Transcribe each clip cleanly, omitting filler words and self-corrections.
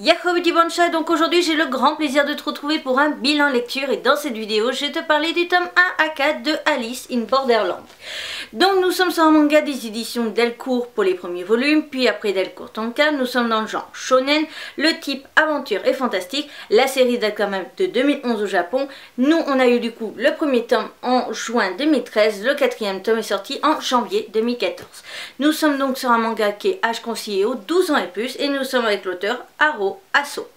Yahoo petit Boncha, donc aujourd'hui j'ai le grand plaisir de te retrouver pour un bilan lecture et dans cette vidéo je vais te parler du tome 1 à 4 de Alice in Borderland. Donc nous sommes sur un manga des éditions Delcourt pour les premiers volumes, puis après Delcourt Tonka, nous sommes dans le genre shonen, le type aventure et fantastique, la série date quand même de 2011 au Japon, nous on a eu du coup le premier tome en juin 2013, le quatrième tome est sorti en janvier 2014. Nous sommes donc sur un manga qui est âge conseillé aux 12 ans et plus et nous sommes avec l'auteur Haro Asso.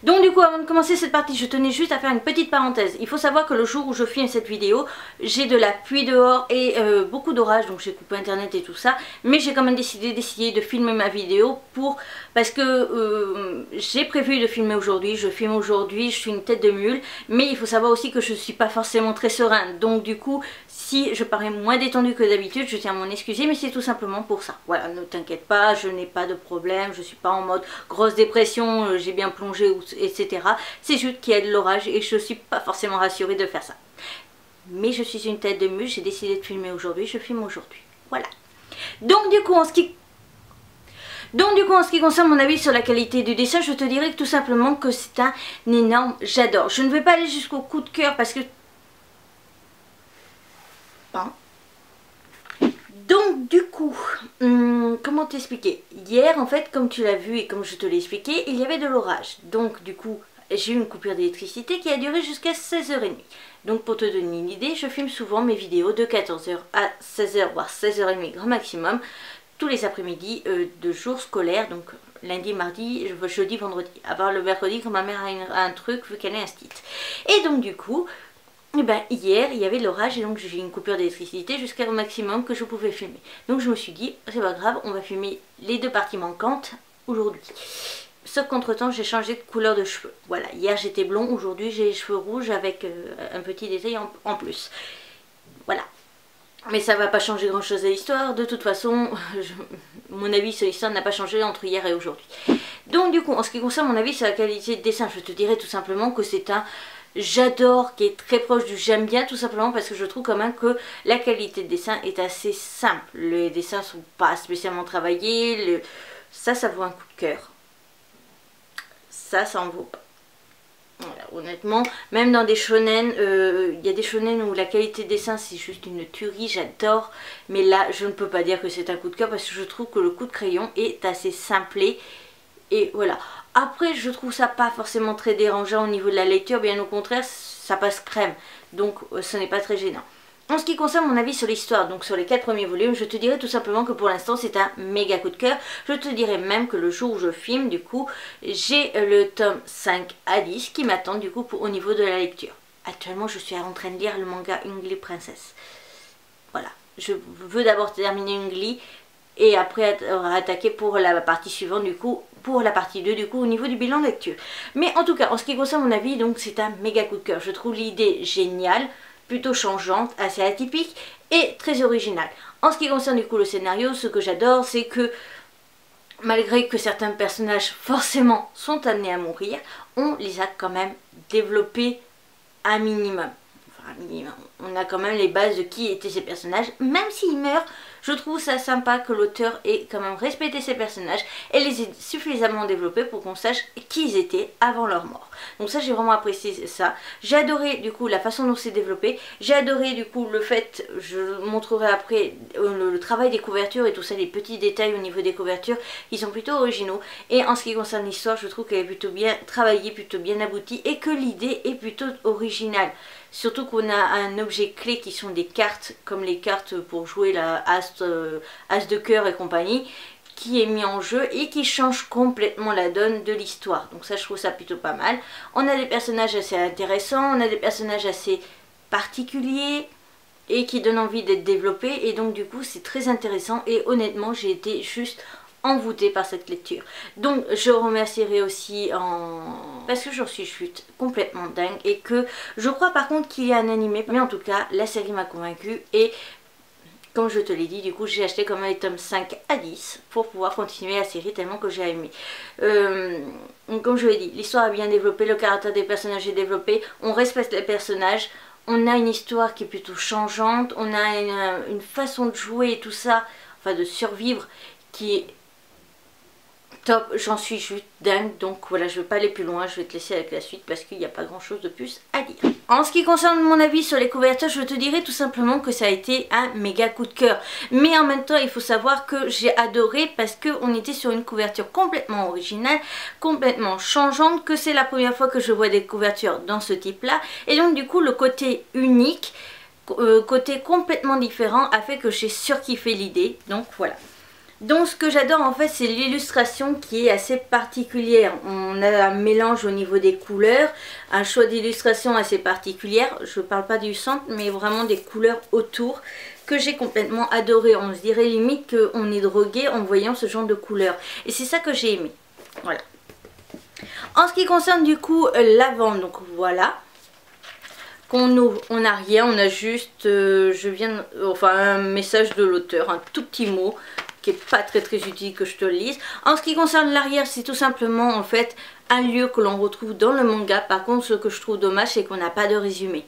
Donc du coup avant de commencer cette partie je tenais juste à faire une petite parenthèse. Il faut savoir que le jour où je filme cette vidéo j'ai de la pluie dehors et beaucoup d'orage, donc j'ai coupé internet et tout ça, mais j'ai quand même décidé d'essayer de filmer ma vidéo parce que j'ai prévu de filmer aujourd'hui, je filme aujourd'hui, je suis une tête de mule, mais il faut savoir aussi que je suis pas forcément très sereine, donc du coup si je parais moins détendue que d'habitude je tiens à m'en excuser, mais c'est tout simplement pour ça. Voilà, ne t'inquiète pas, je n'ai pas de problème, je suis pas en mode grosse dépression, j'ai bien plongé, etc. C'est juste qu'il y a de l'orage et je suis pas forcément rassurée de faire ça. Mais je suis une tête de mule, j'ai décidé de filmer aujourd'hui, je filme aujourd'hui. Voilà. Donc du coup en ce qui concerne mon avis sur la qualité du dessin, je te dirais que tout simplement que c'est un énorme j'adore. Je ne vais pas aller jusqu'au coup de cœur parce que... Donc du coup, comment t'expliquer? Hier en fait, comme tu l'as vu et comme je te l'ai expliqué, il y avait de l'orage. Donc du coup, j'ai eu une coupure d'électricité qui a duré jusqu'à 16h30. Donc pour te donner une idée, je filme souvent mes vidéos de 14h à 16h, voire 16h30 grand maximum, tous les après-midi de jours scolaires, donc lundi, mardi, jeudi, vendredi. À part le mercredi quand ma mère a un truc vu qu'elle est instite. Et donc du coup... Et ben hier il y avait de l'orage et donc j'ai eu une coupure d'électricité jusqu'au maximum que je pouvais filmer. Donc je me suis dit c'est pas grave, on va filmer les deux parties manquantes aujourd'hui. Sauf qu'entre temps j'ai changé de couleur de cheveux. Voilà, hier j'étais blond, aujourd'hui j'ai les cheveux rouges avec un petit détail en plus. Voilà. Mais ça va pas changer grand chose à l'histoire, de toute façon mon avis sur l'histoire n'a pas changé entre hier et aujourd'hui. Donc du coup en ce qui concerne mon avis sur la qualité de dessin, je te dirais tout simplement que c'est un... J'adore, qui est très proche du j'aime bien, tout simplement parce que je trouve quand même que la qualité de dessin est assez simple. Les dessins sont pas spécialement travaillés, ça vaut un coup de cœur. Ça en vaut pas. Voilà, honnêtement, même dans des shonen, il y a des shonen où la qualité de dessin c'est juste une tuerie, j'adore. Mais là, je ne peux pas dire que c'est un coup de cœur parce que je trouve que le coup de crayon est assez simplé. Et voilà. Après, je trouve ça pas forcément très dérangeant au niveau de la lecture, bien au contraire, ça passe crème. Donc, ce n'est pas très gênant. En ce qui concerne mon avis sur l'histoire, donc sur les 4 premiers volumes, je te dirais tout simplement que pour l'instant, c'est un méga coup de cœur. Je te dirais même que le jour où je filme, du coup, j'ai le tome 5 à 10 qui m'attend, du coup, au niveau de la lecture. Actuellement, je suis en train de lire le manga Ungly Princess. Voilà. Je veux d'abord terminer Ungly et après attaquer pour la partie suivante, du coup, pour la partie 2 du coup au niveau du bilan de lecture. Mais en tout cas en ce qui concerne mon avis, donc c'est un méga coup de cœur. Je trouve l'idée géniale, plutôt changeante, assez atypique et très originale. En ce qui concerne du coup le scénario, ce que j'adore c'est que malgré que certains personnages forcément sont amenés à mourir, on les a quand même développés un minimum. Enfin un minimum. On a quand même les bases de qui étaient ces personnages, même s'ils meurent. Je trouve ça sympa que l'auteur ait quand même respecté ces personnages et les ait suffisamment développés pour qu'on sache qui ils étaient avant leur mort. Donc ça j'ai vraiment apprécié ça. J'ai adoré du coup la façon dont c'est développé. J'ai adoré du coup le fait, je montrerai après le travail des couvertures et tout ça, les petits détails au niveau des couvertures, ils sont plutôt originaux. Et en ce qui concerne l'histoire, je trouve qu'elle est plutôt bien travaillée, plutôt bien aboutie et que l'idée est plutôt originale. Surtout qu'on a un objet clé qui sont des cartes, comme les cartes pour jouer la As de cœur et compagnie, qui est mis en jeu et qui change complètement la donne de l'histoire. Donc ça je trouve ça plutôt pas mal. On a des personnages assez intéressants, on a des personnages assez particuliers et qui donnent envie d'être développés. Et donc du coup c'est très intéressant et honnêtement j'ai été juste envoûtée par cette lecture. Donc je remercierai aussi parce que je suis complètement dingue et que je crois par contre qu'il y a un animé, mais en tout cas la série m'a convaincue et comme je te l'ai dit, du coup j'ai acheté quand même les tomes 5 à 10 pour pouvoir continuer la série tellement que j'ai aimé. Comme je l'ai dit, l'histoire est bien développée, le caractère des personnages est développé, on respecte les personnages, on a une histoire qui est plutôt changeante, on a une façon de jouer et tout ça, enfin de survivre, qui est top, j'en suis juste dingue. Donc voilà, je ne vais pas aller plus loin, je vais te laisser avec la suite parce qu'il n'y a pas grand chose de plus à dire. En ce qui concerne mon avis sur les couvertures, je te dirais tout simplement que ça a été un méga coup de cœur. Mais en même temps, il faut savoir que j'ai adoré parce qu'on était sur une couverture complètement originale, complètement changeante, que c'est la première fois que je vois des couvertures dans ce type-là. Et donc du coup, le côté unique, côté complètement différent a fait que j'ai surkiffé l'idée. Donc voilà. Donc ce que j'adore en fait, c'est l'illustration qui est assez particulière. On a un mélange au niveau des couleurs, un choix d'illustration assez particulière. Je ne parle pas du centre, mais vraiment des couleurs autour que j'ai complètement adoré. On se dirait limite qu'on est drogué en voyant ce genre de couleurs. Et c'est ça que j'ai aimé. Voilà. En ce qui concerne du coup l'avant, donc voilà. Qu'on ouvre, on n'a rien, on a juste, un message de l'auteur, un tout petit mot qui est pas très utile que je te le lise. En ce qui concerne l'arrière, c'est tout simplement en fait un lieu que l'on retrouve dans le manga. Par contre, ce que je trouve dommage, c'est qu'on n'a pas de résumé.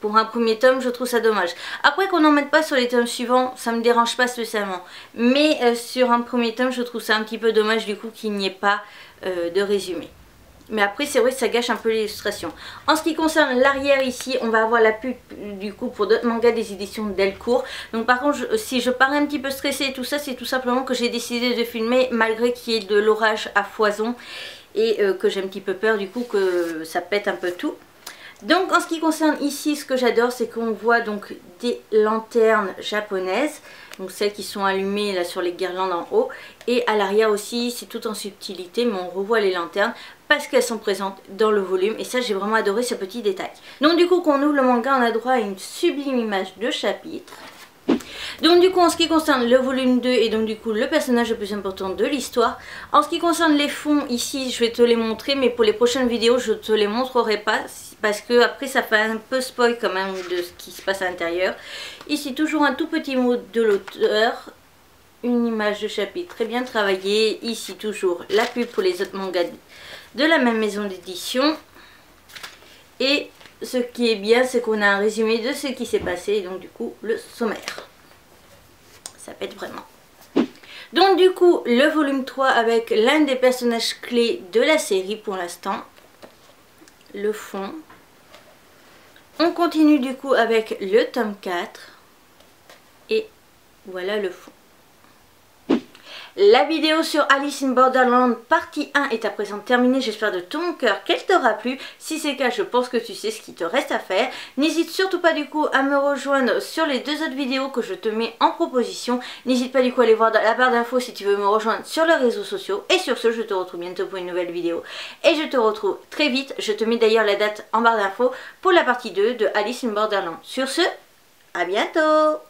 Pour un premier tome, je trouve ça dommage. Après qu'on n'en mette pas sur les tomes suivants, ça me dérange pas spécialement. Mais sur un premier tome, je trouve ça un petit peu dommage du coup qu'il n'y ait pas de résumé. Mais après c'est vrai que ça gâche un peu l'illustration. En ce qui concerne l'arrière ici, on va avoir la pub du coup pour d'autres mangas des éditions Delcourt. Donc par contre si je parais un petit peu stressée et tout ça, c'est tout simplement que j'ai décidé de filmer malgré qu'il y ait de l'orage à foison. Et que j'ai un petit peu peur du coup que ça pète un peu tout. Donc en ce qui concerne ici, ce que j'adore c'est qu'on voit donc des lanternes japonaises. Donc celles qui sont allumées là sur les guirlandes en haut. Et à l'arrière aussi, c'est tout en subtilité, mais on revoit les lanternes parce qu'elles sont présentes dans le volume. Et ça, j'ai vraiment adoré ce petit détail. Donc du coup, quand on ouvre le manga, on a droit à une sublime image de chapitre. Donc du coup, en ce qui concerne le volume 2 et donc du coup le personnage le plus important de l'histoire. En ce qui concerne les fonds, ici je vais te les montrer, mais pour les prochaines vidéos je te les montrerai pas parce que après ça fait un peu spoil quand même de ce qui se passe à l'intérieur. Ici toujours un tout petit mot de l'auteur, une image de chapitre très bien travaillée. Ici toujours la pub pour les autres mangas de la même maison d'édition. Et ce qui est bien, c'est qu'on a un résumé de ce qui s'est passé et donc du coup le sommaire. Ça pète vraiment. Donc du coup le volume 3 avec l'un des personnages clés de la série pour l'instant. Le fond. On continue du coup avec le tome 4. Et voilà le fond. La vidéo sur Alice in Borderland partie 1 est à présent terminée. J'espère de tout mon cœur qu'elle t'aura plu. Si c'est le cas, je pense que tu sais ce qu'il te reste à faire. N'hésite surtout pas du coup à me rejoindre sur les deux autres vidéos que je te mets en proposition. N'hésite pas du coup à aller voir dans la barre d'infos si tu veux me rejoindre sur les réseaux sociaux. Et sur ce, je te retrouve bientôt pour une nouvelle vidéo. Et je te retrouve très vite. Je te mets d'ailleurs la date en barre d'infos pour la partie 2 de Alice in Borderland. Sur ce, à bientôt!